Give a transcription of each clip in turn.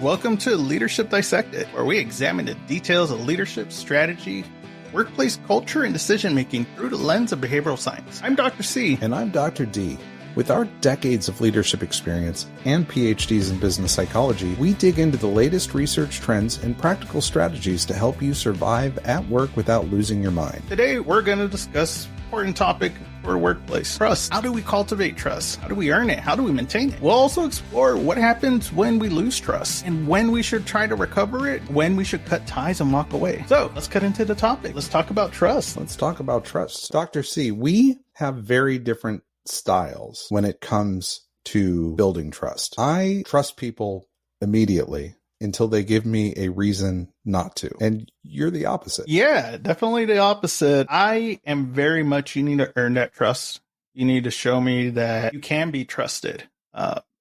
Welcome to Leadership Dissected, where we examine the details of leadership, strategy, workplace culture, and decision-making through the lens of behavioral science. I'm Dr. C. And I'm Dr. D. With our decades of leadership experience and PhDs in business psychology, we dig into the latest research trends and practical strategies to help you survive at work without losing your mind. Today, we're going to discuss an important topic for workplace: trust. How do we cultivate trust? How do we earn it? How do we maintain it? We'll also explore what happens when we lose trust and when we should try to recover it, when we should cut ties and walk away. So let's cut into the topic. Let's talk about trust. Let's talk about trust. Dr. C, we have very different styles when it comes to building trust. I trust people immediately until they give me a reason not to. And you're the opposite. Yeah, definitely the opposite. I am very much, you need to earn that trust. You need to show me that you can be trusted.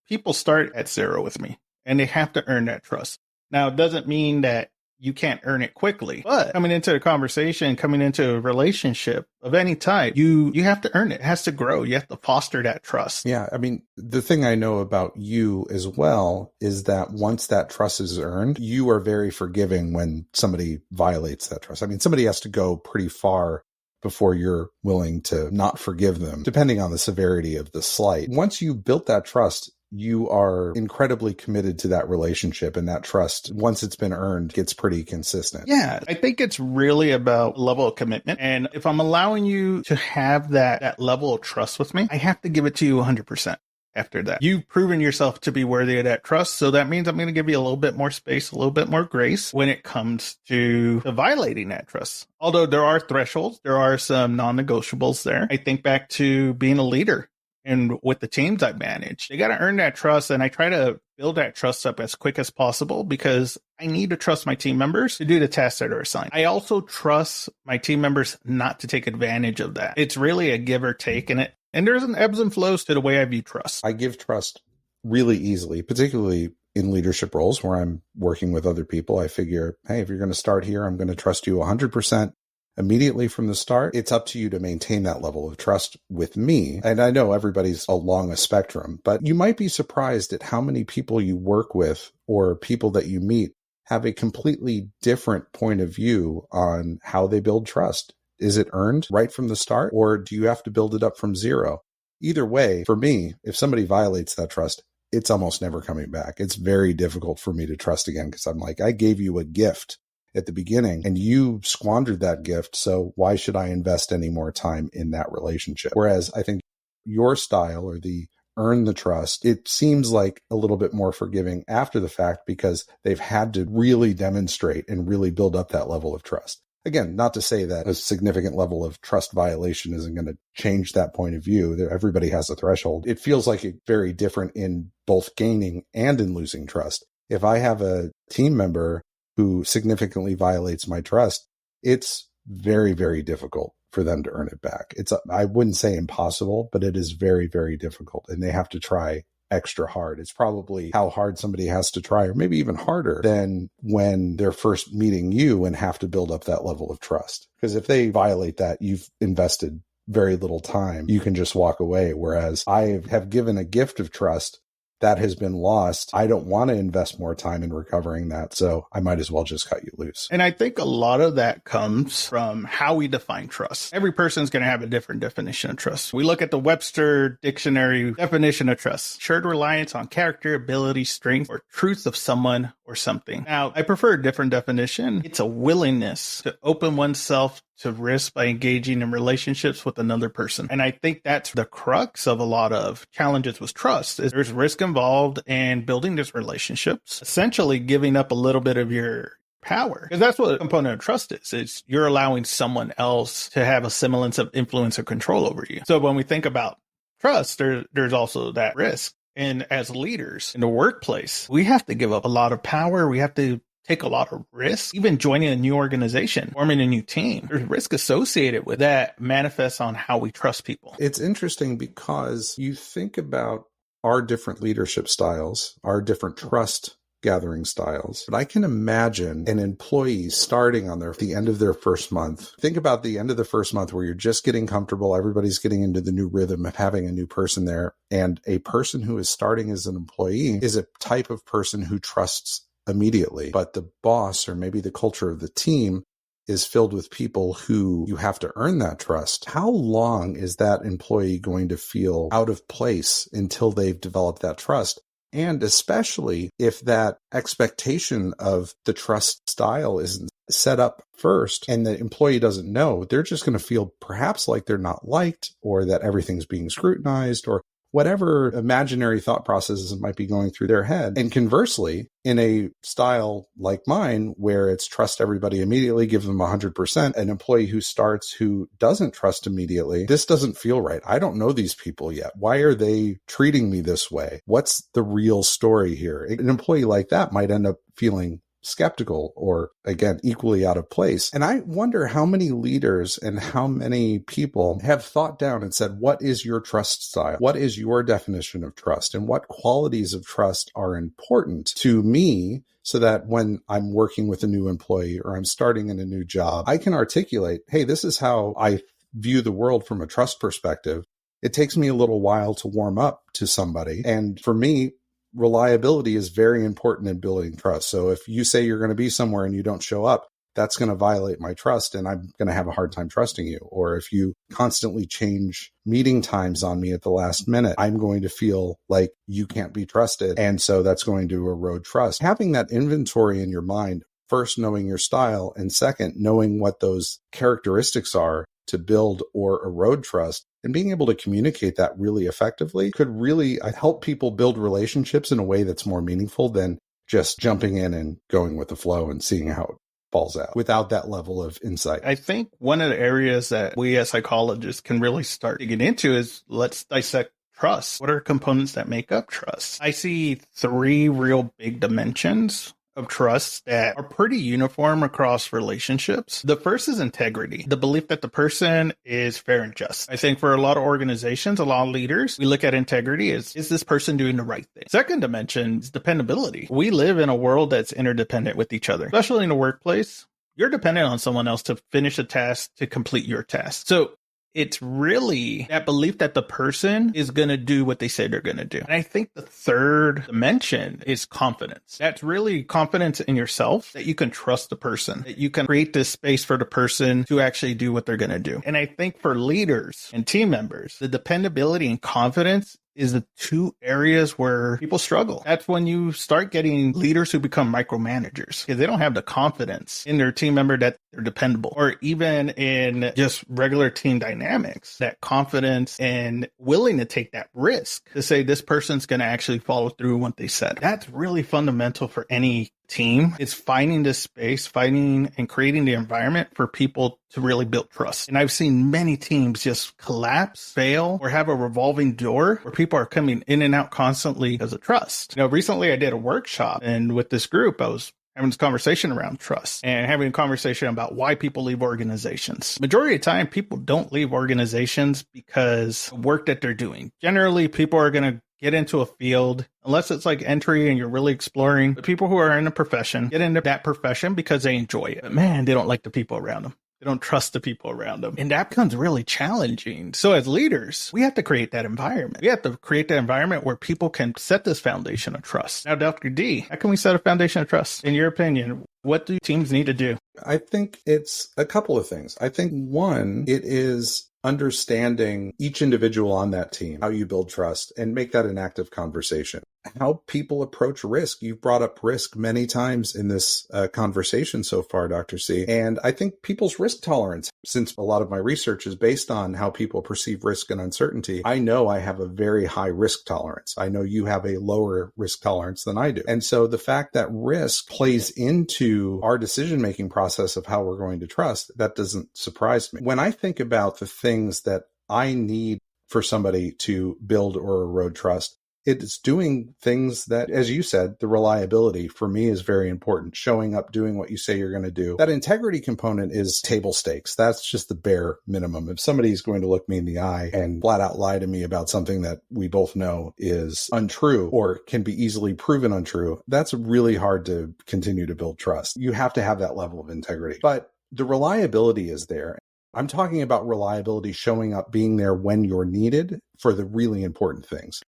People start at zero with me and they have to earn that trust. Now, it doesn't mean that you can't earn it quickly, but coming into a conversation, coming into a relationship of any type, you have to earn it. It has to grow. You have to foster that trust. Yeah. I mean, the thing I know about you as well is that once that trust is earned, you are very forgiving when somebody violates that trust. I mean, somebody has to go pretty far before you're willing to not forgive them, depending on the severity of the slight. Once you've built that trust, you are incredibly committed to that relationship, and that trust, once it's been earned, gets pretty consistent. Yeah, I think it's really about level of commitment. And if I'm allowing you to have that level of trust with me, I have to give it to you 100%. After that, you've proven yourself to be worthy of that trust. So that means I'm going to give you a little bit more space, a little bit more grace when it comes to violating that trust. Although there are thresholds, there are some non-negotiables there. I think back to being a leader. And with the teams I manage, they got to earn that trust. And I try to build that trust up as quick as possible because I need to trust my team members to do the tasks that are assigned. I also trust my team members not to take advantage of that. It's really a give or take in it. And there's an ebbs and flows to the way I view trust. I give trust really easily, particularly in leadership roles where I'm working with other people. I figure, hey, if you're going to start here, I'm going to trust you 100%. Immediately from the start. It's up to you to maintain that level of trust with me. And I know everybody's along a spectrum, but you might be surprised at how many people you work with or people that you meet have a completely different point of view on how they build trust. Is it earned right from the start, or do you have to build it up from zero? Either way, for me, if somebody violates that trust, it's almost never coming back. It's very difficult for me to trust again because I'm like, I gave you a gift at the beginning and you squandered that gift. So why should I invest any more time in that relationship? Whereas I think your style, or the earn the trust, it seems like a little bit more forgiving after the fact because they've had to really demonstrate and really build up that level of trust. Again, not to say that a significant level of trust violation isn't going to change that point of view. Everybody has a threshold. It feels like it's very different in both gaining and in losing trust. If I have a team member who significantly violates my trust, it's very, very difficult for them to earn it back. I wouldn't say impossible, but it is very, very difficult, and they have to try extra hard. It's probably how hard somebody has to try, or maybe even harder than when they're first meeting you and have to build up that level of trust. Because if they violate that, you've invested very little time. You can just walk away. Whereas I have given a gift of trust that has been lost. I don't want to invest more time in recovering that, so I might as well just cut you loose. And I think a lot of that comes from how we define trust. Every person's going to have a different definition of trust. We look at the Webster Dictionary definition of trust: shared reliance on character, ability, strength, or truth of someone or something. Now, I prefer a different definition. It's a willingness to open oneself to risk by engaging in relationships with another person. And I think that's the crux of a lot of challenges with trust, is there's risk involved in building these relationships, essentially giving up a little bit of your power. Because that's what a component of trust is. It's you're allowing someone else to have a semblance of influence or control over you. So when we think about trust, there's also that risk. And as leaders in the workplace, we have to give up a lot of power. We have to take a lot of risk. Even joining a new organization, forming a new team, there's risk associated with that manifests on how we trust people. It's interesting because you think about our different leadership styles, our different trust gathering styles. But I can imagine an employee starting on the end of their first month. Think about the end of the first month where you're just getting comfortable. Everybody's getting into the new rhythm of having a new person there. And a person who is starting as an employee is a type of person who trusts immediately. But the boss, or maybe the culture of the team, is filled with people who you have to earn that trust. How long is that employee going to feel out of place until they've developed that trust? And especially if that expectation of the trust style isn't set up first and the employee doesn't know, they're just going to feel perhaps like they're not liked, or that everything's being scrutinized, or whatever imaginary thought processes might be going through their head. And conversely, in a style like mine, where it's trust everybody immediately, give them 100%, an employee who starts who doesn't trust immediately, this doesn't feel right. I don't know these people yet. Why are they treating me this way? What's the real story here? An employee like that might end up feeling skeptical, or again, equally out of place. And I wonder how many leaders and how many people have thought down and said, what is your trust style? What is your definition of trust? And what qualities of trust are important to me, so that when I'm working with a new employee or I'm starting in a new job, I can articulate, hey, this is how I view the world from a trust perspective. It takes me a little while to warm up to somebody. And for me, reliability is very important in building trust. So if you say you're going to be somewhere and you don't show up, that's going to violate my trust, and I'm going to have a hard time trusting you. Or if you constantly change meeting times on me at the last minute, I'm going to feel like you can't be trusted. And so that's going to erode trust. Having that inventory in your mind, first knowing your style, and second, knowing what those characteristics are to build or erode trust, and being able to communicate that really effectively could really help people build relationships in a way that's more meaningful than just jumping in and going with the flow and seeing how it falls out without that level of insight. I think one of the areas that we as psychologists can really start digging into is, let's dissect trust. What are components that make up trust? I see 3 real big dimensions of trust that are pretty uniform across relationships. The first is integrity, the belief that the person is fair and just. I think for a lot of organizations, a lot of leaders, we look at integrity as, is this person doing the right thing? Second dimension is dependability. We live in a world that's interdependent with each other, especially in the workplace. You're dependent on someone else to finish a task, to complete your task. So it's really that belief that the person is going to do what they say they're going to do. And I think the third dimension is confidence. That's really confidence in yourself, that you can trust the person, that you can create this space for the person to actually do what they're going to do. And I think for leaders and team members, the dependability and confidence is the 2 areas where people struggle. That's when you start getting leaders who become micromanagers, because they don't have the confidence in their team member that they're dependable, or even in just regular team dynamics, that confidence and willing to take that risk to say this person's going to actually follow through what they said. That's really fundamental for any team. It's finding this space, finding and creating the environment for people to really build trust. And I've seen many teams just collapse, fail, or have a revolving door where people are coming in and out constantly because of trust. Recently I did a workshop, and with this group, I was having this conversation around trust and having a conversation about why people leave organizations. Majority of the time, people don't leave organizations because of work that they're doing. Generally, people are going to get into a field, unless it's like entry and you're really exploring. The people who are in a profession get into that profession because they enjoy it. But man, they don't like the people around them. They don't trust the people around them. And that becomes really challenging. So as leaders, we have to create that environment. We have to create that environment where people can set this foundation of trust. Now, Dr. D, how can we set a foundation of trust? In your opinion, what do teams need to do? I think it's a couple of things. I think one, it is understanding each individual on that team, how you build trust, and make that an active conversation. How people approach risk. You've brought up risk many times in this conversation so far, Dr. C. And I think people's risk tolerance, since a lot of my research is based on how people perceive risk and uncertainty, I know I have a very high risk tolerance. I know you have a lower risk tolerance than I do. And so the fact that risk plays into our decision-making process of how we're going to trust, that doesn't surprise me. When I think about the things that I need for somebody to build or erode trust, It's doing things that, as you said, the reliability for me is very important. Showing up, doing what you say you're going to do. That integrity component is table stakes. That's just the bare minimum. If somebody's going to look me in the eye and flat out lie to me about something that we both know is untrue or can be easily proven untrue, that's really hard to continue to build trust. You have to have that level of integrity. But the reliability is there. I'm talking about reliability, showing up, being there when you're needed for the really important things.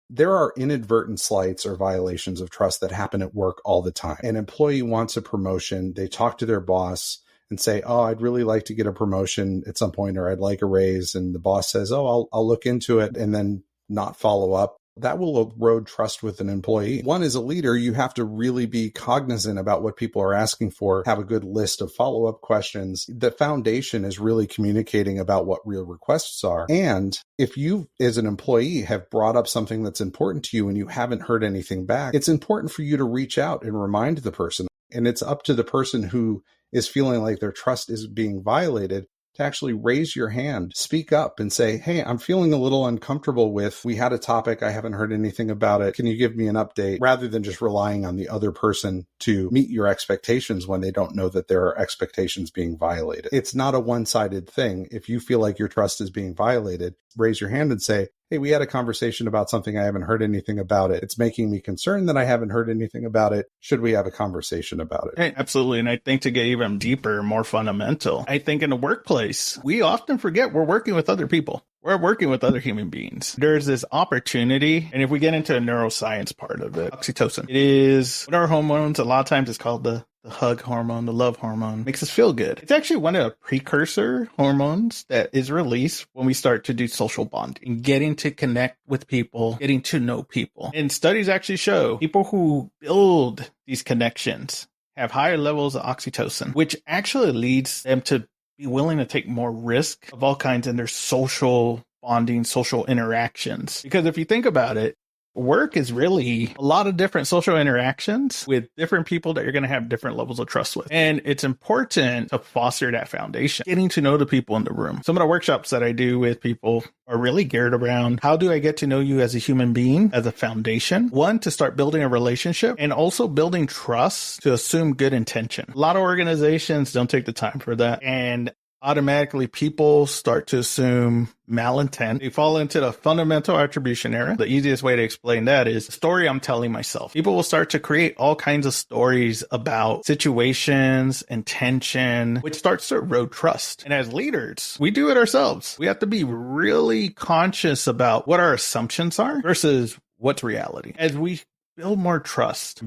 There are inadvertent slights or violations of trust that happen at work all the time. An employee wants a promotion. They talk to their boss and say, oh, I'd really like to get a promotion at some point, or I'd like a raise. And the boss says, oh, I'll look into it, and then not follow up. That will erode trust with an employee. One, as a leader, you have to really be cognizant about what people are asking for, have a good list of follow-up questions. The foundation is really communicating about what real requests are. And if you, as an employee, have brought up something that's important to you and you haven't heard anything back, it's important for you to reach out and remind the person. And it's up to the person who is feeling like their trust is being violated to actually raise your hand, speak up and say, hey, I'm feeling a little uncomfortable with, we had a topic, I haven't heard anything about it. Can you give me an update? Rather than just relying on the other person to meet your expectations when they don't know that there are expectations being violated. It's not a one-sided thing. If you feel like your trust is being violated, raise your hand and say, hey, we had a conversation about something. I haven't heard anything about it. It's making me concerned that I haven't heard anything about it. Should we have a conversation about it? Hey, absolutely. And I think to get even deeper, more fundamental, I think in the workplace, we often forget we're working with other people. We're working with other human beings. There's this opportunity. And if we get into the neuroscience part of it, oxytocin, it is one of our hormones. A lot of times it's called the hug hormone, the love hormone, makes us feel good. It's actually one of the precursor hormones that is released when we start to do social bonding, getting to connect with people, getting to know people. And studies actually show people who build these connections have higher levels of oxytocin, which actually leads them to be willing to take more risk of all kinds in their social bonding, social interactions. Because if you think about it, work is really a lot of different social interactions with different people that you're going to have different levels of trust with. And it's important to foster that foundation, getting to know the people in the room. Some of the workshops that I do with people are really geared around how do I get to know you as a human being, as a foundation? One, to start building a relationship, and also building trust to assume good intention. A lot of organizations don't take the time for that. And automatically people start to assume malintent. They fall into the fundamental attribution error. The easiest way to explain that is the story I'm telling myself. People will start to create all kinds of stories about situations and tension, which starts to erode trust. And as leaders, we do it ourselves. We have to be really conscious about what our assumptions are versus what's reality. As we build more trust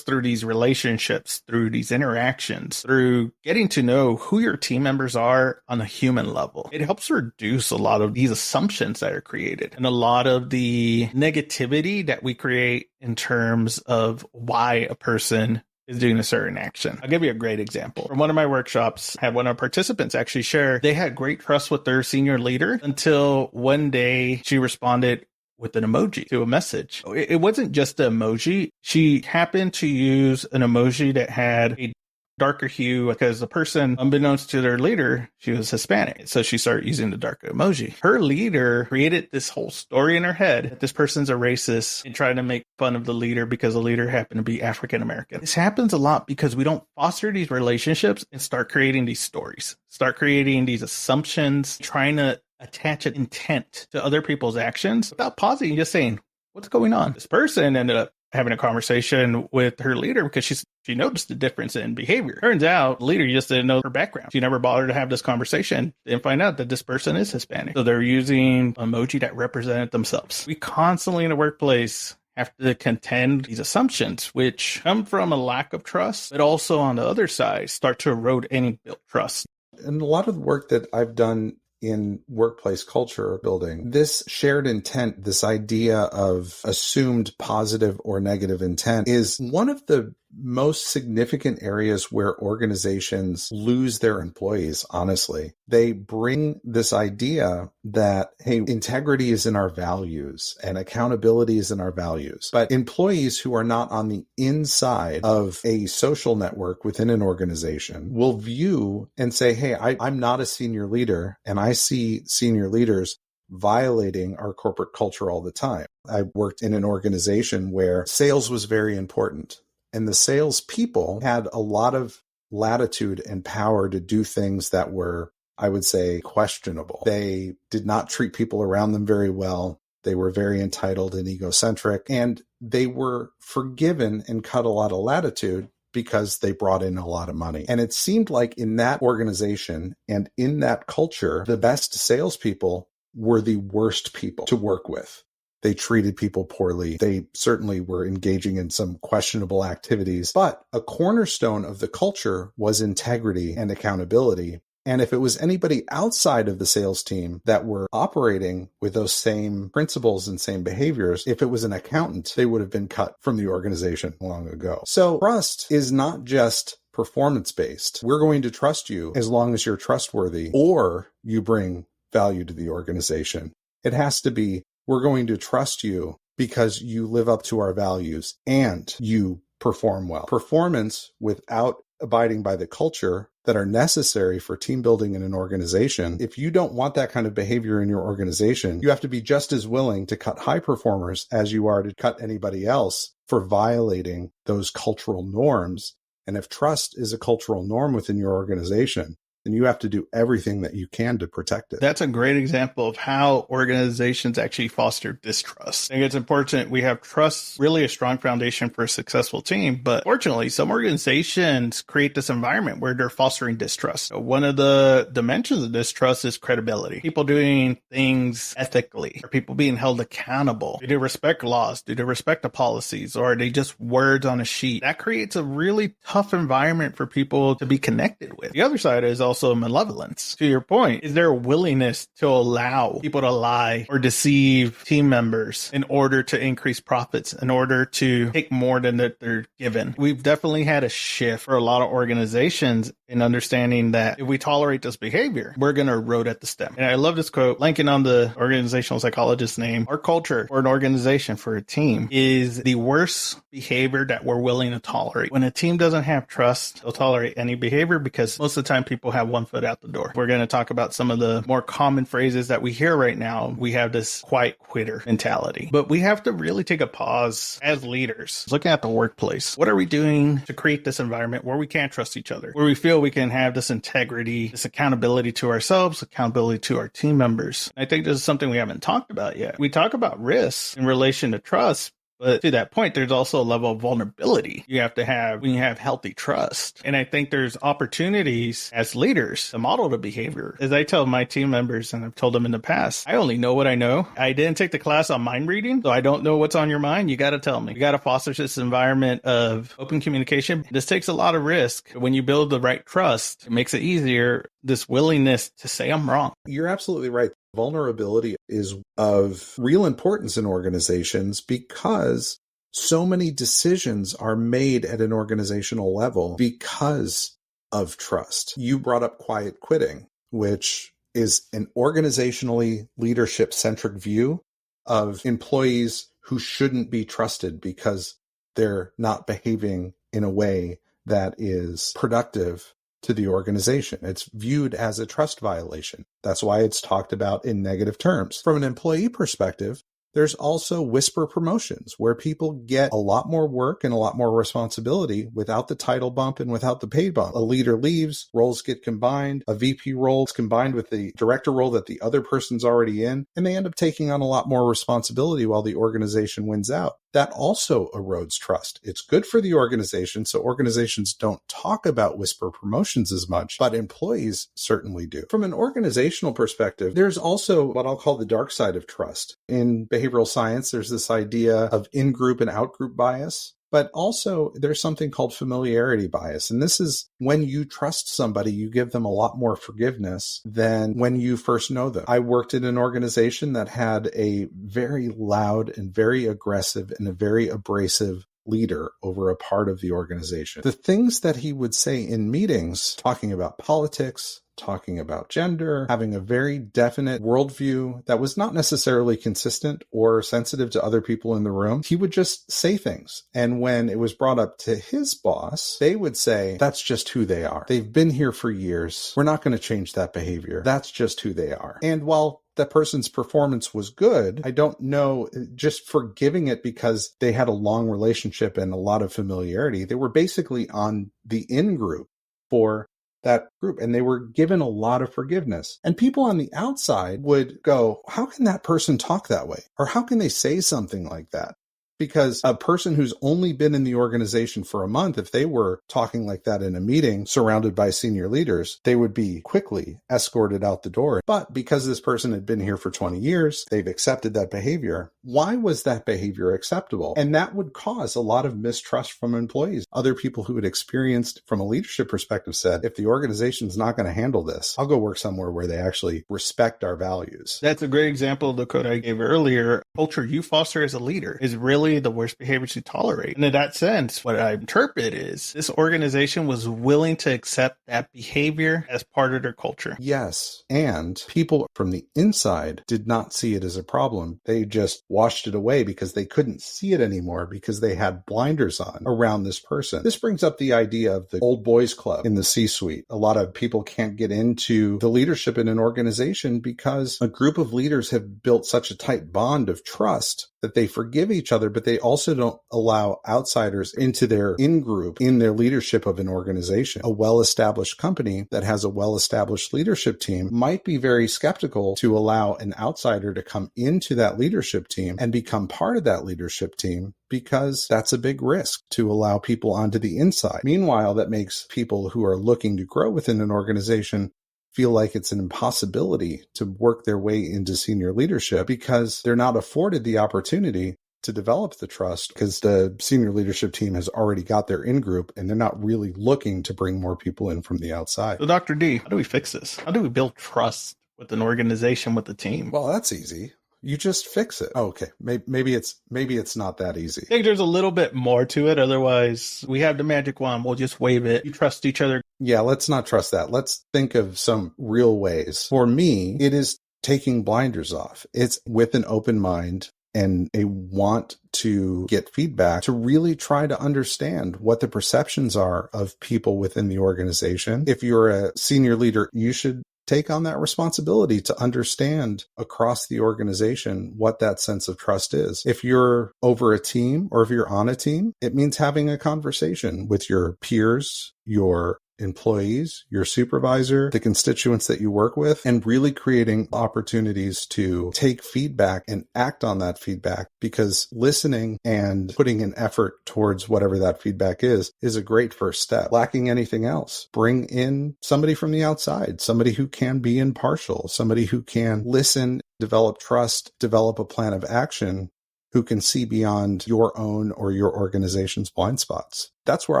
through these relationships, through these interactions, through getting to know who your team members are on a human level. It helps reduce a lot of these assumptions that are created and a lot of the negativity that we create in terms of why a person is doing a certain action. I'll give you a great example. From one of my workshops, I had one of our participants actually share they had great trust with their senior leader until one day she responded with an emoji to a message. It wasn't just the emoji. She happened to use an emoji that had a darker hue because the person, unbeknownst to their leader, she was Hispanic. So she started using the darker emoji. Her leader created this whole story in her head that this person's a racist and trying to make fun of the leader because the leader happened to be African American. This happens a lot because we don't foster these relationships and start creating these stories, start creating these assumptions, trying to attach an intent to other people's actions without pausing and just saying, what's going on? This person ended up having a conversation with her leader because she noticed the difference in behavior. Turns out the leader just didn't know her background. She never bothered to have this conversation and find out that this person is Hispanic. So they're using emoji that represented themselves. We constantly in the workplace have to contend these assumptions, which come from a lack of trust, but also on the other side, start to erode any built trust. And a lot of the work that I've done in workplace culture building, this shared intent, this idea of assumed positive or negative intent is one of the most significant areas where organizations lose their employees, honestly. They bring this idea that, hey, integrity is in our values and accountability is in our values. But employees who are not on the inside of a social network within an organization will view and say, hey, I'm not a senior leader, and I see senior leaders violating our corporate culture all the time. I worked in an organization where sales was very important, and the salespeople had a lot of latitude and power to do things that were, I would say, questionable. They did not treat people around them very well. They were very entitled and egocentric, and they were forgiven and cut a lot of latitude because they brought in a lot of money. And it seemed like in that organization and in that culture, the best salespeople were the worst people to work with. They treated people poorly. They certainly were engaging in some questionable activities, but a cornerstone of the culture was integrity and accountability. And if it was anybody outside of the sales team that were operating with those same principles and same behaviors, if it was an accountant, they would have been cut from the organization long ago. So trust is not just performance-based. We're going to trust you as long as you're trustworthy or you bring value to the organization. It has to be, we're going to trust you because you live up to our values and you perform well. Performance without abiding by the culture that are necessary for team building in an organization. If you don't want that kind of behavior in your organization, you have to be just as willing to cut high performers as you are to cut anybody else for violating those cultural norms. And if trust is a cultural norm within your organization, then you have to do everything that you can to protect it. That's a great example of how organizations actually foster distrust. I think it's important we have trust, really a strong foundation for a successful team. But fortunately, some organizations create this environment where they're fostering distrust. So one of the dimensions of distrust is credibility. People doing things ethically, or people being held accountable. Do they respect laws? Do they respect the policies? Or are they just words on a sheet? That creates a really tough environment for people to be connected with. The other side is also malevolence. To your point, is there a willingness to allow people to lie or deceive team members in order to increase profits, in order to take more than that they're given? We've definitely had a shift for a lot of organizations in understanding that if we tolerate this behavior, we're going to erode at the stem. And I love this quote, linking on the organizational psychologist's name. Our culture for an organization, for a team, is the worst behavior that we're willing to tolerate. When a team doesn't have trust, they'll tolerate any behavior because most of the time people have one foot out the door. We're going to talk about some of the more common phrases that we hear right now. We have this quiet quitter mentality, but we have to really take a pause as leaders, looking at the workplace. What are we doing to create this environment where we can't trust each other, where we feel we can have this integrity, this accountability to ourselves, accountability to our team members? I think this is something we haven't talked about yet. We talk about risks in relation to trust, but to that point, there's also a level of vulnerability you have to have when you have healthy trust. And I think there's opportunities as leaders to model the behavior. As I tell my team members, and I've told them in the past, I only know what I know. I didn't take the class on mind reading, so I don't know what's on your mind. You got to tell me. You got to foster this environment of open communication. This takes a lot of risk. When you build the right trust, it makes it easier, this willingness to say I'm wrong. You're absolutely right. Vulnerability is of real importance in organizations because so many decisions are made at an organizational level because of trust. You brought up quiet quitting, which is an organizationally leadership-centric view of employees who shouldn't be trusted because they're not behaving in a way that is productive to the organization. It's viewed as a trust violation. That's why it's talked about in negative terms. From an employee perspective, there's also whisper promotions where people get a lot more work and a lot more responsibility without the title bump and without the pay bump. A leader leaves, roles get combined, a VP role is combined with the director role that the other person's already in, and they end up taking on a lot more responsibility while the organization wins out. That also erodes trust. It's good for the organization, so organizations don't talk about whisper promotions as much, but employees certainly do. From an organizational perspective, there's also what I'll call the dark side of trust. In behavioral science, there's this idea of in-group and out-group bias. But also there's something called familiarity bias. And this is when you trust somebody, you give them a lot more forgiveness than when you first know them. I worked in an organization that had a very loud and very aggressive and a very abrasive leader over a part of the organization. The things that he would say in meetings, talking about politics, talking about gender, having a very definite worldview that was not necessarily consistent or sensitive to other people in the room. He would just say things. And when it was brought up to his boss, they would say, that's just who they are. They've been here for years. We're not going to change that behavior. That's just who they are. And while that person's performance was good. I don't know, just forgiving it because they had a long relationship and a lot of familiarity. They were basically on the in group for that group, and they were given a lot of forgiveness. And people on the outside would go, how can that person talk that way? Or how can they say something like that? Because a person who's only been in the organization for a month, if they were talking like that in a meeting surrounded by senior leaders, they would be quickly escorted out the door. But because this person had been here for 20 years, they've accepted that behavior. Why was that behavior acceptable? And that would cause a lot of mistrust from employees. Other people who had experienced from a leadership perspective said, if the organization's not going to handle this, I'll go work somewhere where they actually respect our values. That's a great example of the quote I gave earlier. Culture you foster as a leader is really the worst behaviors you tolerate. And in that sense, what I interpret is this organization was willing to accept that behavior as part of their culture. Yes. And people from the inside did not see it as a problem. They just washed it away because they couldn't see it anymore because they had blinders on around this person. This brings up the idea of the old boys club in the C-suite. A lot of people can't get into the leadership in an organization because a group of leaders have built such a tight bond of trust that they forgive each other, but they also don't allow outsiders into their in-group, in their leadership of an organization. A well-established company that has a well-established leadership team might be very skeptical to allow an outsider to come into that leadership team and become part of that leadership team, because that's a big risk to allow people onto the inside. Meanwhile, that makes people who are looking to grow within an organization feel like it's an impossibility to work their way into senior leadership because they're not afforded the opportunity to develop the trust because the senior leadership team has already got their in-group and they're not really looking to bring more people in from the outside. So Dr. D, how do we fix this? How do we build trust with an organization, with a team? Well, that's easy. You just fix it. Oh, okay. Maybe it's not that easy. I think there's a little bit more to it. Otherwise, we have the magic wand. We'll just wave it. You trust each other. Yeah, let's not trust that. Let's think of some real ways. For me, it is taking blinders off. It's with an open mind and a want to get feedback to really try to understand what the perceptions are of people within the organization. If you're a senior leader, you should take on that responsibility to understand across the organization what that sense of trust is. If you're over a team or if you're on a team, it means having a conversation with your peers, your employees, your supervisor, the constituents that you work with, and really creating opportunities to take feedback and act on that feedback, because listening and putting an effort towards whatever that feedback is a great first step. Lacking anything else, bring in somebody from the outside, somebody who can be impartial, somebody who can listen, develop trust, develop a plan of action, who can see beyond your own or your organization's blind spots. That's where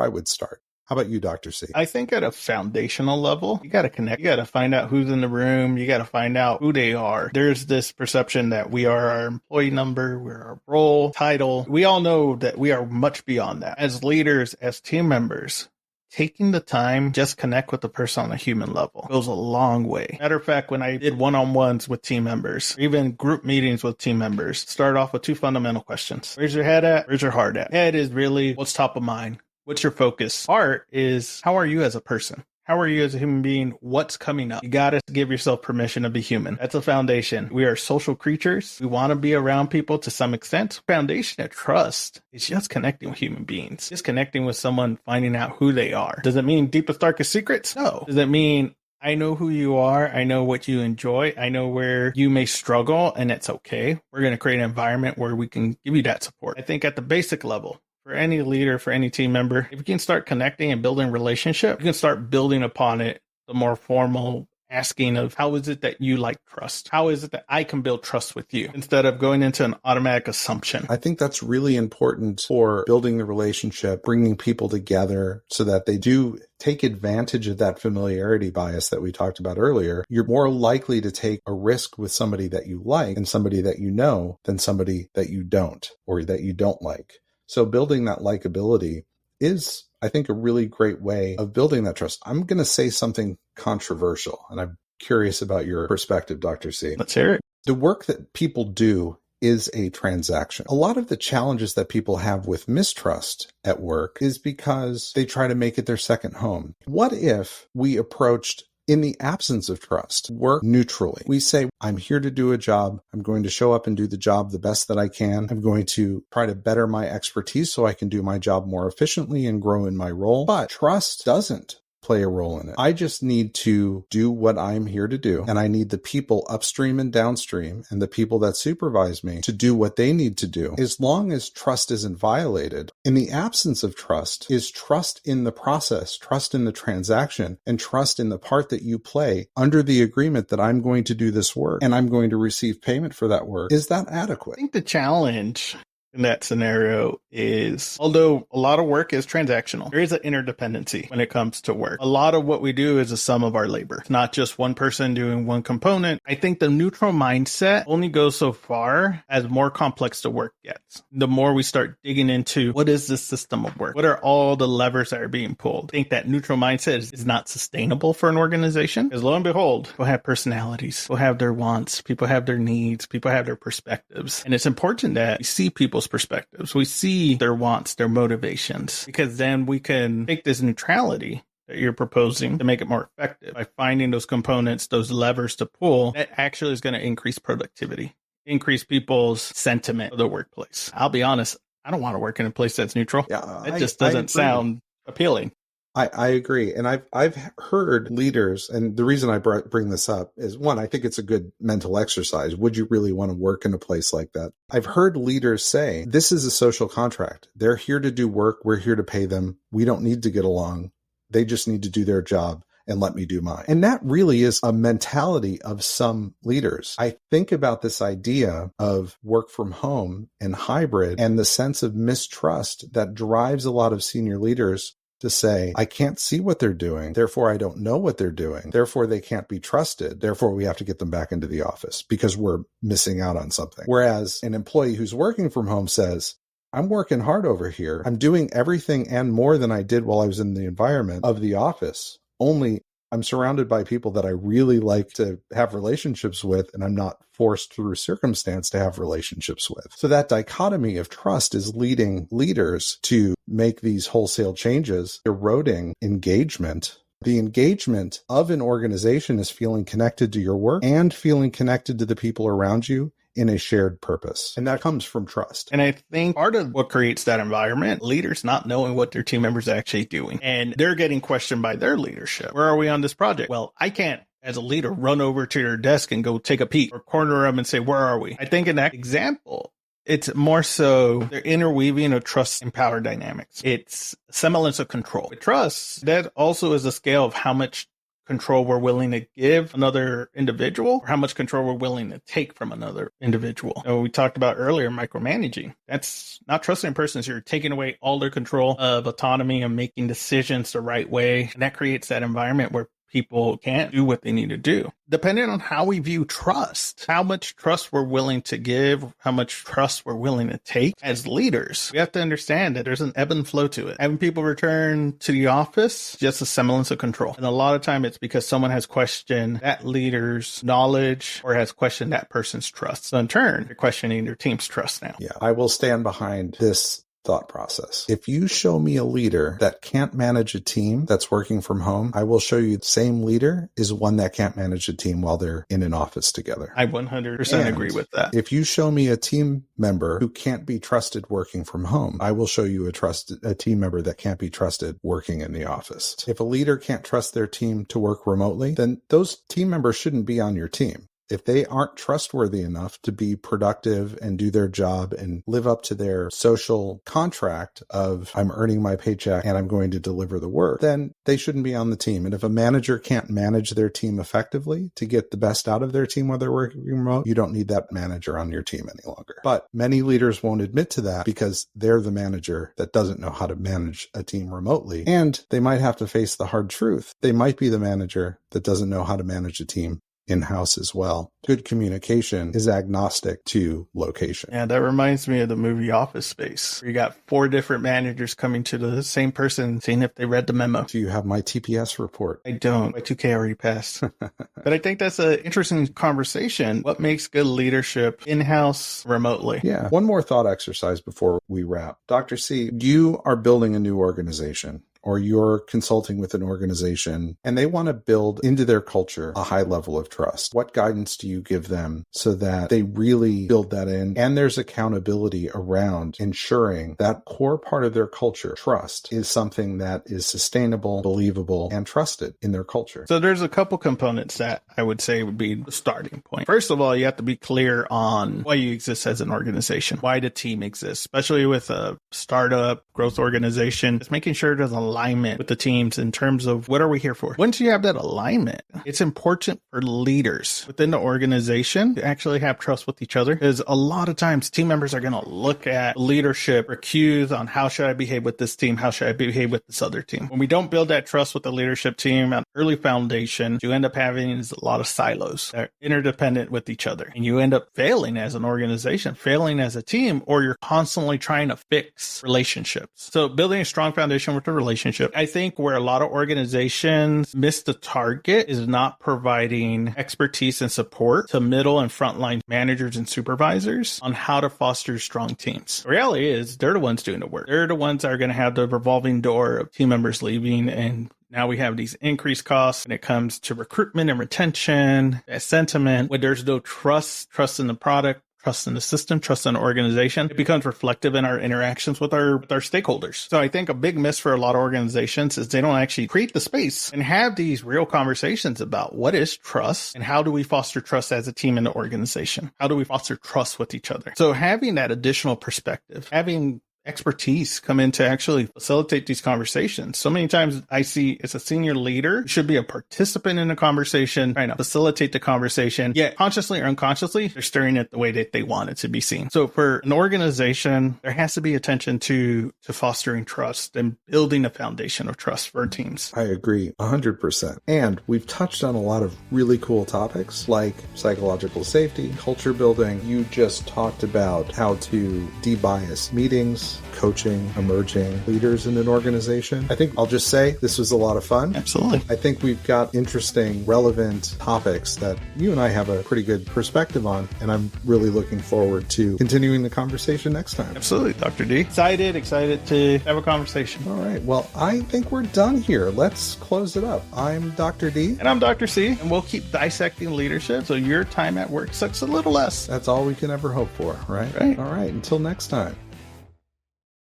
I would start. How about you, Dr. C? I think at a foundational level, you got to connect. You got to find out who's in the room. You got to find out who they are. There's this perception that we are our employee number, we're our role, title. We all know that we are much beyond that. As leaders, as team members, taking the time just connect with the person on a human level goes a long way. Matter of fact, when I did one-on-ones with team members, or even group meetings with team members, start off with two fundamental questions. Where's your head at? Where's your heart at? Head is really what's top of mind. What's your focus? Heart is how are you as a person? How are you as a human being? What's coming up? You got to give yourself permission to be human. That's a foundation. We are social creatures. We want to be around people to some extent. Foundation of trust is just connecting with human beings. Just connecting with someone, finding out who they are. Does it mean deepest, darkest secrets? No. Does it mean I know who you are. I know what you enjoy. I know where you may struggle, and it's okay. We're going to create an environment where we can give you that support. I think at the basic level, for any leader, for any team member, if you can start connecting and building relationship, you can start building upon it, the more formal asking of how is it that you like trust? How is it that I can build trust with you instead of going into an automatic assumption? I think that's really important for building the relationship, bringing people together so that they do take advantage of that familiarity bias that we talked about earlier. You're more likely to take a risk with somebody that you like and somebody that you know than somebody that you don't or that you don't like. So building that likability is, I think, a really great way of building that trust. I'm going to say something controversial, and I'm curious about your perspective, Dr. C. Let's hear it. The work that people do is a transaction. A lot of the challenges that people have with mistrust at work is because they try to make it their second home. What if we approached In the absence of trust, work neutrally. We say, I'm here to do a job. I'm going to show up and do the job the best that I can. I'm going to try to better my expertise so I can do my job more efficiently and grow in my role. But trust doesn't play a role in it. I just need to do what I'm here to do. And I need the people upstream and downstream and the people that supervise me to do what they need to do. As long as trust isn't violated, in the absence of trust is trust in the process, trust in the transaction, and trust in the part that you play under the agreement that I'm going to do this work and I'm going to receive payment for that work. Is that adequate? I think the challenge in that scenario is, although a lot of work is transactional, there is an interdependency when it comes to work. A lot of what we do is a sum of our labor. It's not just one person doing one component. I think the neutral mindset only goes so far as more complex the work gets. The more we start digging into what is this system of work? What are all the levers that are being pulled? I think that neutral mindset is not sustainable for an organization, because lo and behold, people have personalities, people have their wants, people have their needs, people have their perspectives. And it's important that we see people's perspectives. We see their wants, their motivations, because then we can take this neutrality that you're proposing to make it more effective by finding those components, those levers to pull that actually is going to increase productivity, increase people's sentiment of the workplace. I'll be honest, I don't want to work in a place that's neutral. Yeah, it just doesn't sound appealing. I agree. And I've heard leaders, and the reason I bring this up is, one, I think it's a good mental exercise. Would you really want to work in a place like that? I've heard leaders say, this is a social contract. They're here to do work. We're here to pay them. We don't need to get along. They just need to do their job and let me do mine. And that really is a mentality of some leaders. I think about this idea of work from home and hybrid and the sense of mistrust that drives a lot of senior leaders to say, I can't see what they're doing, therefore I don't know what they're doing, therefore they can't be trusted, therefore we have to get them back into the office because we're missing out on something. Whereas an employee who's working from home says, I'm working hard over here. I'm doing everything and more than I did while I was in the environment of the office. Only I'm surrounded by people that I really like to have relationships with, and I'm not forced through circumstance to have relationships with. So that dichotomy of trust is leading leaders to make these wholesale changes, eroding engagement. The engagement of an organization is feeling connected to your work and feeling connected to the people around you in a shared purpose. And that comes from trust. And I think part of what creates that environment, leaders not knowing what their team members are actually doing. And they're getting questioned by their leadership. Where are we on this project? Well, I can't, as a leader, run over to their desk and go take a peek or corner them and say, where are we? I think in that example, it's more so they're interweaving of trust and power dynamics. It's semblance of control. With trust, that also is a scale of how much control we're willing to give another individual or how much control we're willing to take from another individual. So we talked about earlier, micromanaging. That's not trusting persons. You're taking away all their control of autonomy and making decisions the right way. And that creates that environment where people can't do what they need to do. Depending on how we view trust, how much trust we're willing to give, how much trust we're willing to take as leaders, we have to understand that there's an ebb and flow to it. Having people return to the office, just a semblance of control. And a lot of time it's because someone has questioned that leader's knowledge or has questioned that person's trust. So in turn, they're questioning their team's trust now. Yeah, I will stand behind this thought process. If you show me a leader that can't manage a team that's working from home, I will show you the same leader is one that can't manage a team while they're in an office together. I 100% agree with that. If you show me a team member who can't be trusted working from home, I will show you a team member that can't be trusted working in the office. If a leader can't trust their team to work remotely, then those team members shouldn't be on your team. If they aren't trustworthy enough to be productive and do their job and live up to their social contract of I'm earning my paycheck and I'm going to deliver the work, then they shouldn't be on the team. And if a manager can't manage their team effectively to get the best out of their team while they're working remote, you don't need that manager on your team any longer. But many leaders won't admit to that because they're the manager that doesn't know how to manage a team remotely. And they might have to face the hard truth. They might be the manager that doesn't know how to manage a team in-house as well. Good communication is agnostic to location. Yeah, that reminds me of the movie Office Space, where you got 4 different managers coming to the same person, seeing if they read the memo. Do you have my TPS report? I don't. My 2K already passed. But I think that's an interesting conversation. What makes good leadership in-house remotely? Yeah. One more thought exercise before we wrap. Dr. C, you are building a new organization, or you're consulting with an organization and they want to build into their culture a high level of trust. What guidance do you give them so that they really build that in and there's accountability around ensuring that core part of their culture, trust, is something that is sustainable, believable, and trusted in their culture? So there's a couple components that I would say would be the starting point. First of all, you have to be clear on why you exist as an organization, why the team exists, especially with a startup growth organization. It's making sure there's alignment with the teams in terms of what are we here for. Once you have that alignment, it's important for leaders within the organization to actually have trust with each other, because a lot of times team members are going to look at leadership or cues on how should I behave with this team, how should I behave with this other team. When we don't build that trust with the leadership team at early foundation, you end up having a lot of silos that are interdependent with each other, and you end up failing as an organization, failing as a team, or you're constantly trying to fix relationships. So building a strong foundation with the relationship. I think where a lot of organizations miss the target is not providing expertise and support to middle and frontline managers and supervisors on how to foster strong teams. The reality is they're the ones doing the work. They're the ones that are going to have the revolving door of team members leaving, and now we have these increased costs when it comes to recruitment and retention, that sentiment, where there's no trust in the product, trust in the system, trust in the organization. It becomes reflective in our interactions with our stakeholders. So I think a big miss for a lot of organizations is they don't actually create the space and have these real conversations about what is trust and how do we foster trust as a team in the organization? How do we foster trust with each other? So having that additional perspective, having expertise come in to actually facilitate these conversations. So many times I see as a senior leader should be a participant in the conversation, trying to facilitate the conversation, yet consciously or unconsciously, they're steering it the way that they want it to be seen. So for an organization, there has to be attention to fostering trust and building a foundation of trust for teams. I agree 100%. And we've touched on a lot of really cool topics like psychological safety, culture building. You just talked about how to debias meetings, coaching emerging leaders in an organization. I think I'll just say this was a lot of fun. Absolutely. I think we've got interesting, relevant topics that you and I have a pretty good perspective on, and I'm really looking forward to continuing the conversation next time. Absolutely, Dr. D. Excited to have a conversation. All right. Well, I think we're done here. Let's close it up. I'm Dr. D. And I'm Dr. C. And we'll keep dissecting leadership so your time at work sucks a little less. That's all we can ever hope for, right? Right. All right. Until next time.